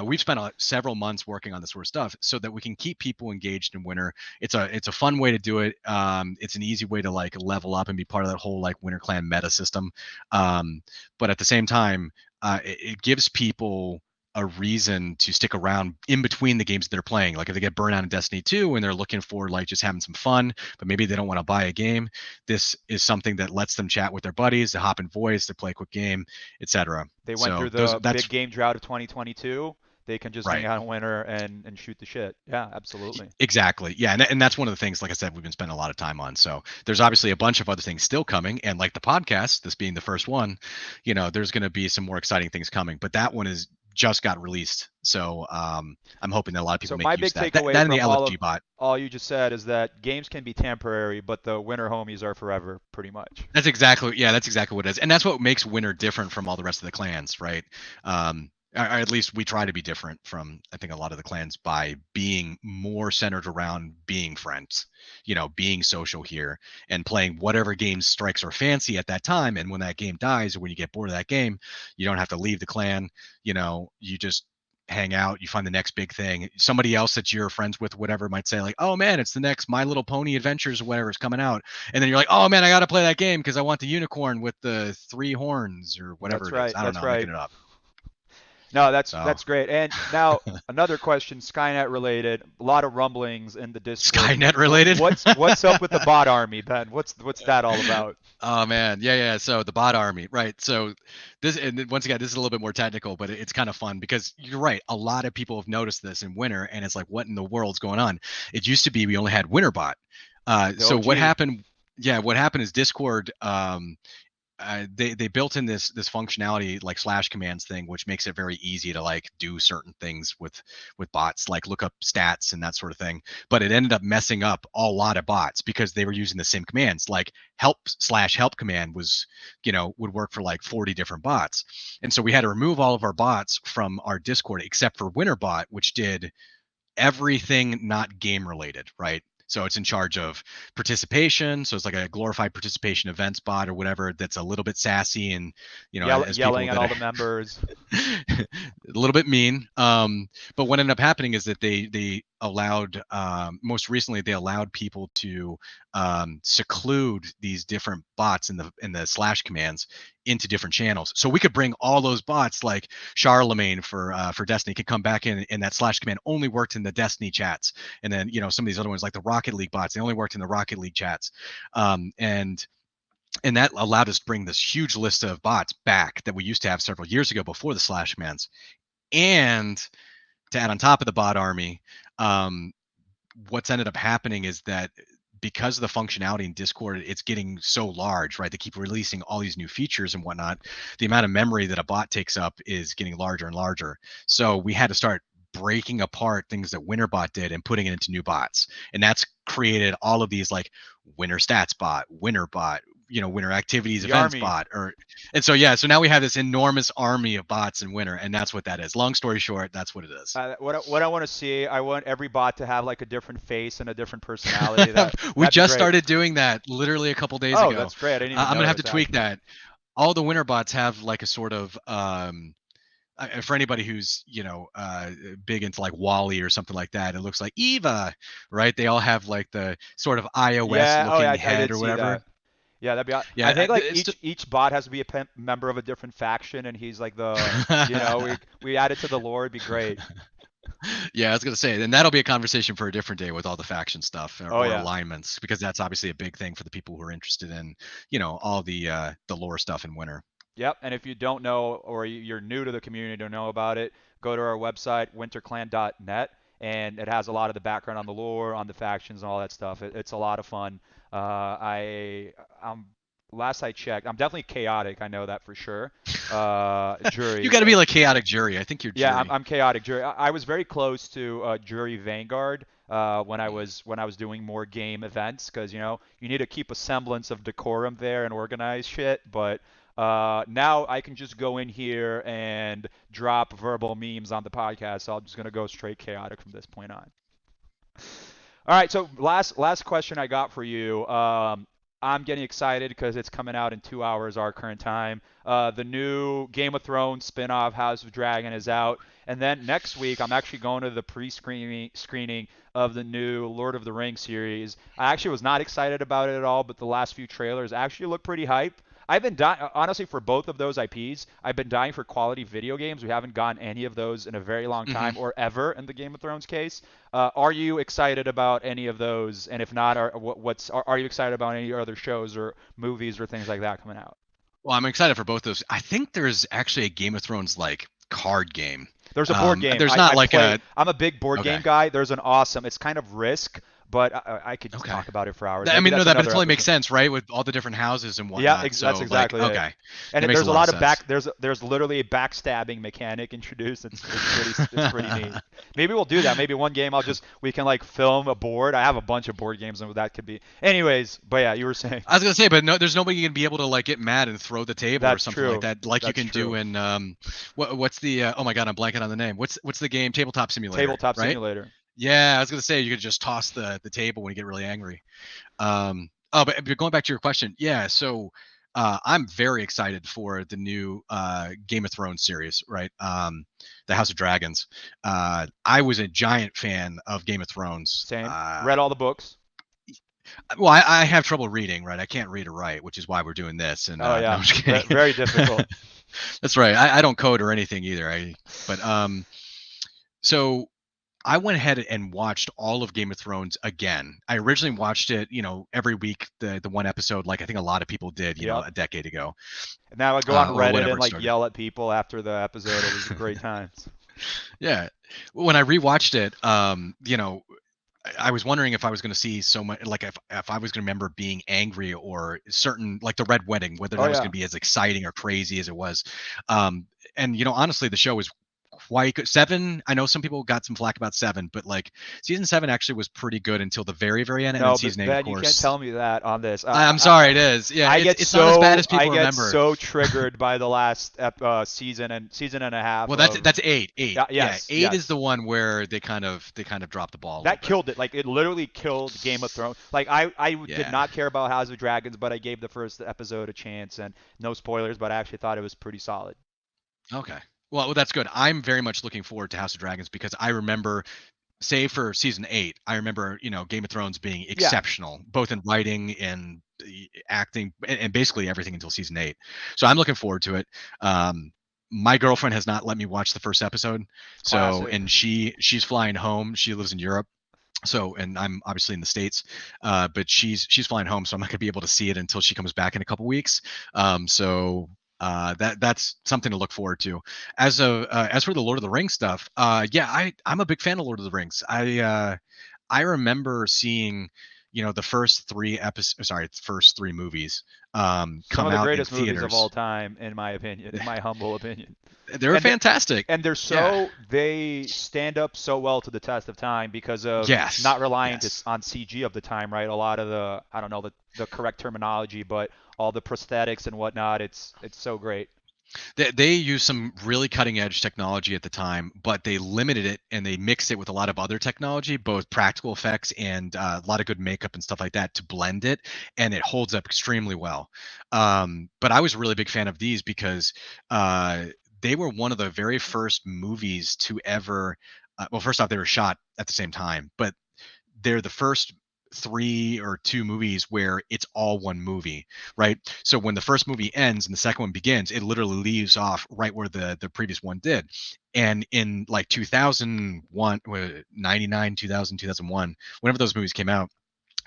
we've spent several months working on this sort of stuff so that we can keep people engaged in winter. It's a fun way to do it. It's an easy way to like level up and be part of that whole like Winter Clan meta system. But at the same time, it gives people a reason to stick around in between the games that they're playing. Like if they get burned out in Destiny 2 and they're looking for like just having some fun, but maybe they don't want to buy a game, this is something that lets them chat with their buddies, to hop in voice, to play a quick game, etc. They went So through the big that's game drought of 2022. They can just hang right. out in winter and shoot the shit. Yeah, absolutely. Exactly. Yeah, and that's one of the things, like I said, we've been spending a lot of time on. So there's obviously a bunch of other things still coming, and like the podcast, this being the first one, there's going to be some more exciting things coming. But that one is just got released, so I'm hoping that a lot of people So make my use big of that. That takeaway and the from LFG bot. all you just said is that games can be temporary, but the winter homies are forever, pretty much. That's exactly what it is, and that's what makes Winter different from all the rest of the clans, right? Or at least we try to be different from, I think, a lot of the clans by being more centered around being friends, being social here and playing whatever game strikes our fancy at that time. And when that game dies, or when you get bored of that game, you don't have to leave the clan. You just hang out, you find the next big thing. Somebody else that you're friends with, whatever, might say like, oh man, it's the next My Little Pony Adventures or whatever is coming out, and then you're like, oh man, I got to play that game because I want the unicorn with the 3 horns or whatever That's it is. right. I don't know, That's I'm right. making it up. No, So that's great. And now another question, Skynet related. A lot of rumblings in the Discord. Skynet related. What's up with the bot army, Ben? What's that all about? Oh man, yeah. So the bot army, right? So this, and once again, this is a little bit more technical, but it's kind of fun because you're right. A lot of people have noticed this in winter, and it's like, what in the world's going on? It used to be we only had winter bot. The So what OG. happened? Yeah, what happened is Discord. They built in this functionality like slash commands thing, which makes it very easy to like do certain things with bots, like look up stats and that sort of thing. But it ended up messing up a lot of bots because they were using the same commands. Like help command was, would work for like 40 different bots, and so we had to remove all of our bots from our Discord except for Winterbot, which did everything not game related, right? So it's in charge of participation. So it's like a glorified participation events bot or whatever that's a little bit sassy and, as people Yelling at that all are the members. a little bit mean. But what ended up happening is that they allowed, most recently they allowed people to seclude these different bots in the slash commands into different channels. So we could bring all those bots, like Charlemagne for Destiny, could come back in, and that slash command only worked in the Destiny chats. And then some of these other ones like the Rocket League bots, they only worked in the Rocket League chats. And that allowed us to bring this huge list of bots back that we used to have several years ago before the slash commands. And to add on top of the bot army, what's ended up happening is that because of the functionality in Discord, it's getting so large, right? They keep releasing all these new features and whatnot. The amount of memory that a bot takes up is getting larger and larger. So we had to start breaking apart things that Winterbot did and putting it into new bots. And that's created all of these like Winter Stats bot, Winter bot, Winter Activities The Events army. bot, and so yeah, so now we have this enormous army of bots in Winter, and that's what that is. Long story short, that's what it is. What I want to see, I want every bot to have like a different face and a different personality. We That'd be just great. started doing that literally a couple days Oh, ago. that's great. I didn't even I'm gonna have notice to tweak actually. that. All the winter bots have like a sort of for anybody who's big into like Wally or something like that, it looks like Eva, right? They all have like the sort of iOS Yeah. Oh, yeah. looking I head did or see whatever. that. Yeah, that'd be. I Yeah, think like it's each bot has to be a member of a different faction, and he's like the, we add it to the lore. It'd be great. yeah, I was gonna say, and that'll be a conversation for a different day with all the faction stuff Oh or yeah. alignments, because that's obviously a big thing for the people who are interested in, all the lore stuff in Winter. Yep. And if you don't know or you're new to the community, don't know about it, go to our website winterclan.net, and it has a lot of the background on the lore, on the factions, and all that stuff. It's a lot of fun. I'm last I checked, I'm definitely chaotic. I know that for sure. You Jury. got to be like chaotic jury. I think you're Yeah, jury. I'm chaotic jury. I was very close to jury Vanguard when I was doing more game events because you need to keep a semblance of decorum there and organize shit. But now I can just go in here and drop verbal memes on the podcast. So I'm just gonna go straight chaotic from this point on. All right, so last question I got for you. I'm getting excited because it's coming out in 2 hours our current time. The new Game of Thrones spin-off House of Dragon is out, and then next week I'm actually going to the pre-screening of the new Lord of the Rings series. I actually was not excited about it at all, but the last few trailers actually look pretty hype. I've been dying, honestly, for both of those IPs. I've been dying for quality video games. We haven't gotten any of those in a very long Hmm. time, or ever in the Game of Thrones case. Are you excited about any of those? And if not, are you excited about any other shows or movies or things like that coming out? Well, I'm excited for both those. I think there's actually a Game of Thrones like card game. There's a board game. There's I, not I like play. a I'm a big board okay. game guy. There's an awesome. It's kind of Risk, but I could just Okay. talk about it for hours. I Maybe mean, no, that's that but it another totally makes episode. sense, right? With all the different houses and Yeah, whatnot. that's So like, exactly it. okay, And that makes a there's a lot of lot of sense. there's literally a backstabbing mechanic introduced. It's pretty neat. Maybe we'll do that. Maybe one game we can like film a board. I have a bunch of board games and that could be. Anyways, but yeah, you were saying. I was gonna say, but no, there's nobody gonna be able to like get mad and throw the table or That's something like true. that, like you That's can do true. in what's the oh my god, I'm blanking on the name. What's the game? Tabletop Simulator, Tabletop right? simulator. Yeah, I was gonna say you could just toss the table when you get really angry. Oh, but going back to your question, yeah. So I'm very excited for the new Game of Thrones series, right? The House of Dragons. I was a giant fan of Game of Thrones. Same. Read all the books. Well, I have trouble reading, right? I can't read or write, which is why we're doing this. And Oh no, yeah, I'm just kidding. very difficult. That's right. I don't code or anything either. But so I went ahead and watched all of Game of Thrones again. I originally watched it, every week, the one episode, like I think a lot of people did, Yep. a decade ago, And now I go on or Reddit whenever and it like started. yell at people after the episode. It was great times. Yeah. When I rewatched it, I was wondering if I was going to see so much, like if I was going to remember being angry or certain, like the Red Wedding, whether Oh that was going yeah. to be as exciting or crazy as it was. And honestly, the show was quite good. Seven, I know some people got some flack about seven, but like season seven actually was pretty good until the very, very end, and then No, but season eight, of Ben, you can't course. tell me that on this. I'm sorry, it is. Yeah, it's not as bad as I people get remember. so triggered by the last season and a half Well, that's of. that's eight. Eight, yeah, Yes, eight is yes. the one where they kind of dropped the ball a little That bit. killed it. Like it literally killed Game of Thrones. Like I did Yeah. not care about House of Dragons, but I gave the first episode a chance, and no spoilers, but I actually thought it was pretty solid. Okay. Well, that's good. I'm very much looking forward to House of Dragons because I remember, say for season eight, I remember Game of Thrones being Yeah. exceptional, both in writing and acting and basically everything until season eight. So I'm looking forward to it. My girlfriend has not let me watch the first episode, so Classic. and she's flying home. She lives in Europe. So, and I'm obviously in the States, but she's flying home, so I'm not gonna be able to see it until she comes back in a couple weeks. That's something to look forward to. As for the Lord of the Rings stuff, yeah, I'm a big fan of Lord of the Rings. I remember seeing, the first three episodes, sorry, the first three movies, Some come of the out in greatest movies of all theaters. time, in my opinion, in my humble opinion. They were And th- fantastic. and Yeah. they stand up so well to the test of time because of Yes. not relying Yes. on CG of the time, right? A lot of the I don't know the correct terminology, but all the prosthetics and whatnot. It's so great. They used some really cutting edge technology at the time, but they limited it and they mixed it with a lot of other technology, both practical effects and a lot of good makeup and stuff like that to blend it, and it holds up extremely well. But I was a really big fan of these because uh, they were one of the very first movies to ever. Well, first off, they were shot at the same time, but they're the first. three or two movies where it's all one movie, right? So when the first movie ends and the second one begins, it literally leaves off right where the previous one did. And in like 2001, 99, 2000, 2001, whenever those movies came out,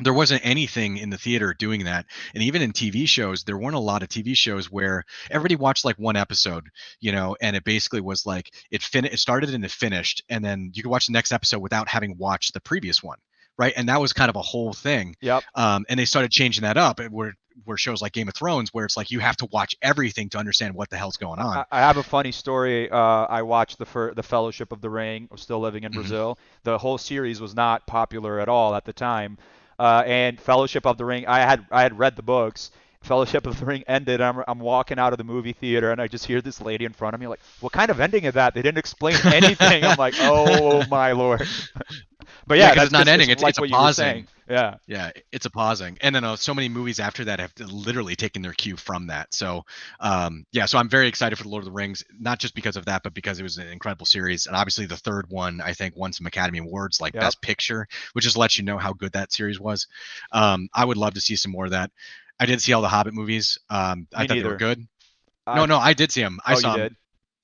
there wasn't anything in the theater doing that. And even in TV shows, there weren't a lot of TV shows where everybody watched like one episode, and it basically was like it started and it finished, and then you could watch the next episode without having watched the previous one, right? And that was kind of a whole thing. Yep. And they started changing that up, where shows like Game of Thrones, where it's like you have to watch everything to understand what the hell's going on. I have a funny story. I watched the Fellowship of the Ring. I was still living in Hmm. Brazil. The whole series was not popular at all at the time. And Fellowship of the Ring, I had read the books. Fellowship of the Ring ended. I'm walking out of the movie theater and I just hear this lady in front of me like, "What kind of ending is that? They didn't explain anything." I'm like, "Oh my lord." But Yeah, yeah, because that's it's not just ending. it's It's like a what you were pausing. saying. Yeah. Yeah, it's a pausing, and then so many movies after that have literally taken their cue from that. So, yeah, so I'm very excited for the Lord of the Rings, not just because of that, but because it was an incredible series, and obviously the third one I think won some Academy Awards like Yep. Best Picture, which just lets you know how good that series was. I would love to see some more of that. I did see all the Hobbit movies. I Me thought they were neither. good. I No, no, I did see them. I Oh, you saw them. did?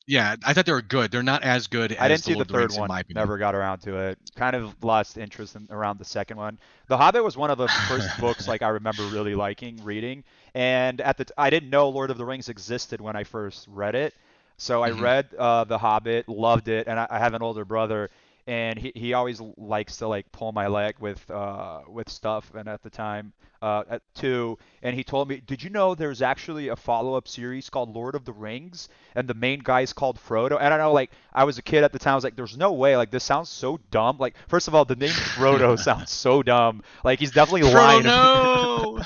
Yeah, I thought they were good. They're not as good I as didn't the see the Lord of the third Rings, in one. my opinion. Never got around to it. Kind of lost interest around the second one. The Hobbit was one of the first books like I remember really liking reading, and I didn't know Lord of the Rings existed when I first read it. So I Hmm. read The Hobbit, loved it, and I have an older brother, and he always likes to like pull my leg with stuff. And at the time, at two, and he told me, "Did you know there's actually a follow-up series called Lord of the Rings?" And the main guy's called Frodo. And I know, like, I was a kid at the time. I was like, there's no way. Like, this sounds so dumb. Like, first of all, the name Frodo sounds so dumb. Like, he's definitely Frodo, lying to me. no.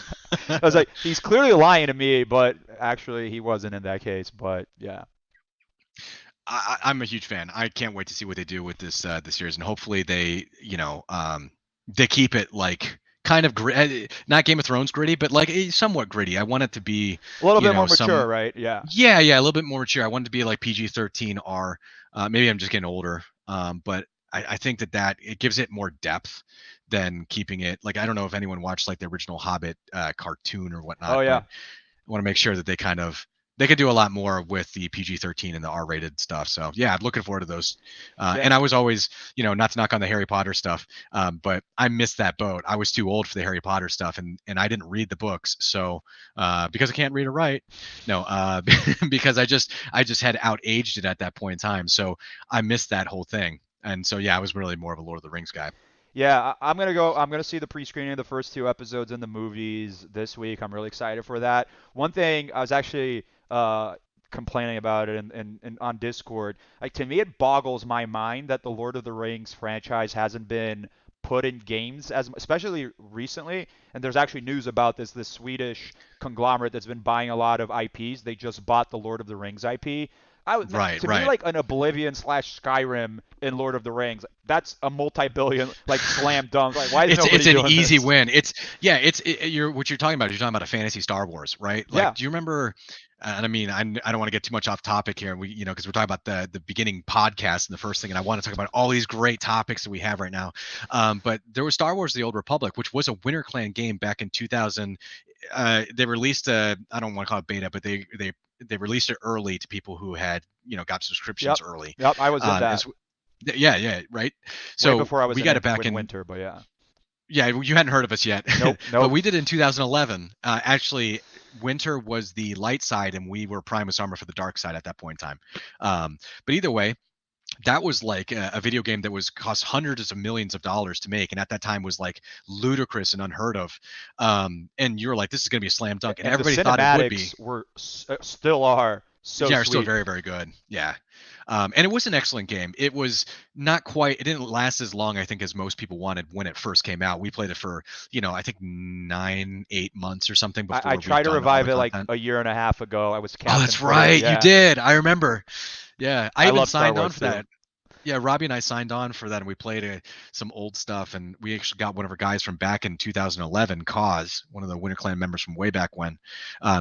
I was like, he's clearly lying to me, but actually, he wasn't in that case. But yeah. I'm a huge fan. I can't wait to see what they do with this series, and hopefully they keep it like kind of not Game of Thrones gritty, but like somewhat gritty. I want it to be, A little bit more some mature, right? Yeah. yeah, a little bit more mature. I want it to be like PG-13 R. Maybe I'm just getting older, but I think that it gives it more depth than keeping it like I don't know if anyone watched like the original Hobbit cartoon or Oh, whatnot, but yeah. I want to make sure that they could do a lot more with the PG-13 and the R-rated stuff. So yeah, I'm looking forward to those. Yeah. And I was always, not to knock on the Harry Potter stuff, but I missed that boat. I was too old for the Harry Potter stuff, and I didn't read the books. So because I can't read or write, no, because I just had outaged it at that point in time. So I missed that whole thing. And so yeah, I was really more of a Lord of the Rings guy. Yeah, I'm gonna go. I'm gonna see the pre-screening of the first two episodes in the movies this week. I'm really excited for that. One thing I was actually complaining about it in on Discord. Like to me, it boggles my mind that the Lord of the Rings franchise hasn't been put in games as especially recently. And there's actually news about this. This Swedish conglomerate that's been buying a lot of IPs. They just bought the Lord of the Rings IP. Right, To me right. like an Oblivion slash Skyrim in Lord of the Rings. That's a multi-billion like slam dunk. Like why is It's nobody an doing easy this? win. It's yeah. You're what you're talking about. You're talking about a fantasy Star Wars, right? Like, Yeah, do you remember? And I mean, I don't want to get too much off topic here. We, because we're talking about the beginning podcast and the first thing, and I want to talk about all these great topics that we have right now. But there was Star Wars: The Old Republic, which was a Winter Clan game back in 2000. They released a I don't want to call it beta, but they released it early to people who had got subscriptions yep, early. yep. I was in And that yeah, yeah, right. way So before I was we got it back in in Winter, but yeah. yeah, you hadn't heard of us yet, Nope, but nope. we did it in 2011. Actually, Winter was the light side, and we were Primus Armor for the dark side at that point in time. But either way, that was like a video game that was cost hundreds of millions of dollars to make, and at that time was like ludicrous and unheard of. And you were like, "This is going to be a slam dunk," and And the everybody thought it would be. cinematics were still are so Yeah, are still sweet. very, very good. Yeah. And it was an excellent game. It was not quite, it didn't last as long, I think, as most people wanted when it first came out. We played it for, I think 9, 8 months or something I before we'd tried to done all the revive it like content. a year and a half ago. I was Oh, captain that's for it. right. You Yeah, did. I remember. Yeah. I I even love Star signed on Wars for too. that. Yeah, Robbie and I signed on for that, and we played some old stuff. And we actually got one of our guys from back in 2011, Cause, one of the Winter Clan members from way back when.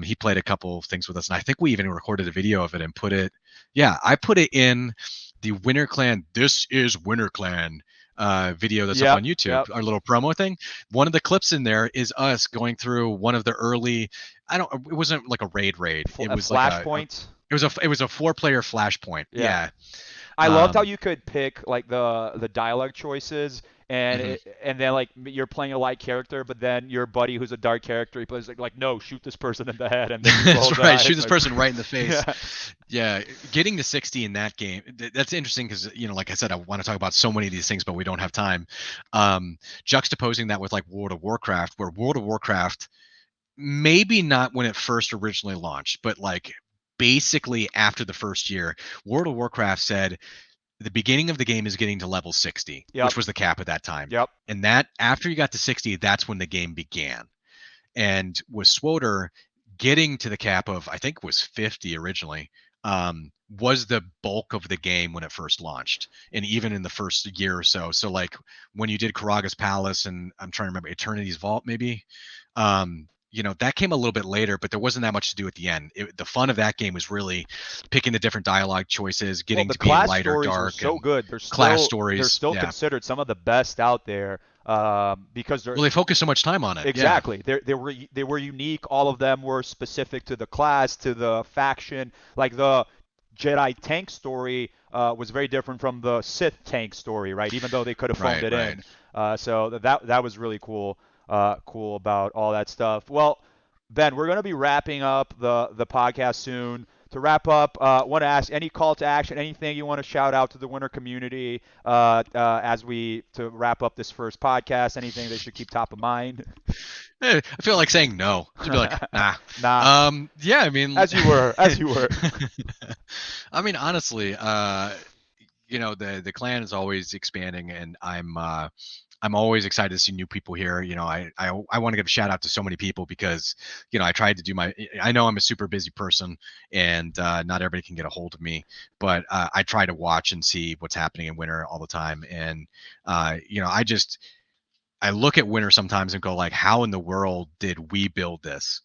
He played a couple of things with us, and I think we even recorded a video of it and put it. Yeah, I put it in the Winter Clan. This is Winter Clan video that's up Yep, on YouTube, yep. our little promo thing. One of the clips in there is us going through one of the early. I don't. It wasn't like a raid. It was like Flashpoints. it was a 4-player flashpoint. Yeah. Yeah. I loved how Um, you could pick like the dialogue choices mhm. and then like you're playing a light character, but then your buddy who's a dark character, he plays like no, shoot this person in the head, and then you roll That's right. Shoot dice. this Like, person right in the face. yeah, Yeah, getting to 60 in that game, that's interesting because, like I said, I want to talk about so many of these things, but we don't have time. Juxtaposing that with like World of Warcraft, where World of Warcraft, maybe not when it first originally launched, but like basically after the first year, World of Warcraft said the beginning of the game is getting to level 60, yep, which was the cap at that time. yep. And that after you got to 60, that's when the game began. And with Swoter getting to the cap of, I think, was 50 originally, was the bulk of the game when it first launched, and even in the first year or so. So like when you did Karaga's Palace, and I'm trying to remember Eternity's Vault, maybe. That came a little bit later, but there wasn't that much to do at the end. The fun of that game was really picking the different dialogue choices, Well, getting the to be class light or stories were dark, so and good. class They're stories. still Yeah. considered some of the best out there because they're Well, they focus so much time on it. Yeah. exactly. They were unique. All of them were specific to the class, to the faction. Like the Jedi tank story was very different from the Sith tank story, right? Even though they could have phoned Right. it Right. in. So that was really cool. Cool about all that stuff. Well, Ben, we're gonna be wrapping up the podcast soon. To wrap up, want to ask any call to action, anything you want to shout out to the winter community as we to wrap up this first podcast, anything they should keep top of mind? I feel like saying no. Just be like, nah. Nah, Yeah, I mean, as you were. I mean, honestly, the clan is always expanding, and I'm always excited to see new people here. I want to give a shout out to so many people because, I tried to do I know I'm a super busy person, and not everybody can get a hold of me, but I try to watch and see what's happening in winter all the time. And, I look at winter sometimes and go like, how in the world did we build this?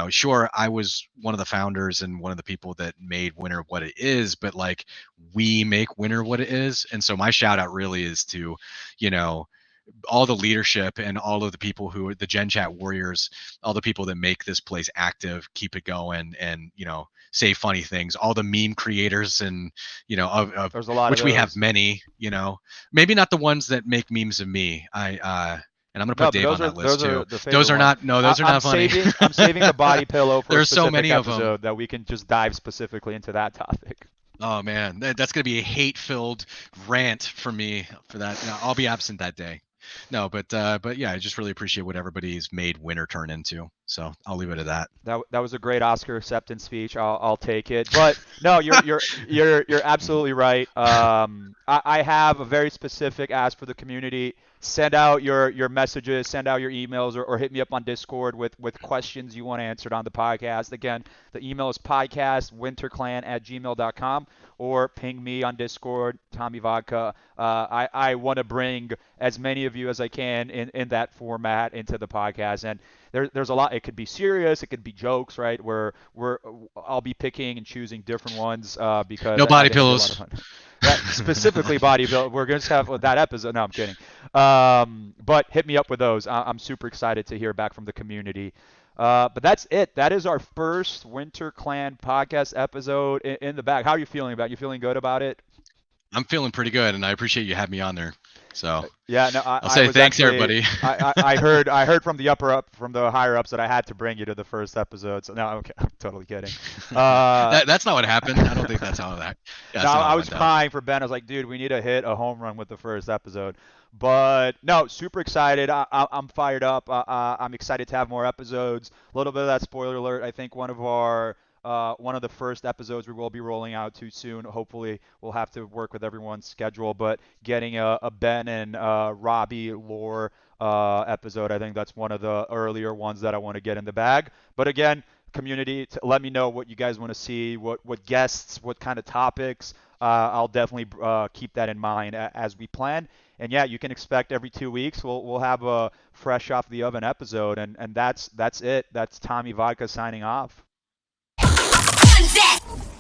Sure, I was one of the founders and one of the people that made winter what it is, but like we make winter what it is. And so my shout out really is to, you know, all the leadership and all of the people who are the Gen Chat warriors, all the people that make this place active, keep it going, and say funny things. All the meme creators, and of There's a lot of which we have those. many. Maybe not the ones that make memes of me. And I'm gonna put No, but Dave on that list those are too. the favorite Those are ones. not. No, those are not funny. I'm saving the body pillow for a There's so specific many of them. episode that we can just dive specifically into that topic. Oh man, that's gonna be a hate-filled rant for me for that. I'll be absent that day. No, but yeah, I just really appreciate what everybody's made winter turn into. So I'll leave it at that. That was a great Oscar acceptance speech. I'll take it. But no, you're absolutely right. I have a very specific ask for the community. Send out your messages, send out your emails, or hit me up on Discord with questions you want answered on the podcast. Again, the email is podcastwinterclan@gmail.com or ping me on Discord, TommyVodka. I want to bring as many of you as I can in that format into the podcast. And there's a lot. It could be serious. It could be jokes, right? I'll be picking and choosing different ones because No I body think it'll be a lot of pillows. fun. That, specifically bodybuilding. We're going to have that episode. No, I'm kidding. But hit me up with those. I'm super excited to hear back from the community. But that's it. That is our first Winter Clan podcast episode in the bag. How are you feeling about it? You feeling good about it? I'm feeling pretty good, and I appreciate you having me on there. So Yeah, no, I'll I say was thanks, actually everybody. I heard from the from the higher ups that I had to bring you to the first episode. So no, I'm totally kidding. Uh, That's not what happened. I don't think that's how that. Yeah, no, that's not how I it was went down. crying for Ben. I was like, dude, we need to hit a home run with the first episode. But no, super excited. I'm fired up. I'm excited to have more episodes. A little bit of that spoiler alert. I think one of the first episodes we will be rolling out too soon. Hopefully, we'll have to work with everyone's schedule. But getting a Ben and Robbie lore episode, I think that's one of the earlier ones that I want to get in the bag. But again, community, let me know what you guys want to see, what guests, what kind of topics. I'll definitely keep that in mind as we plan. And yeah, you can expect every 2 weeks we'll have a fresh off the oven episode, and that's it. That's Tommy Vodka signing off.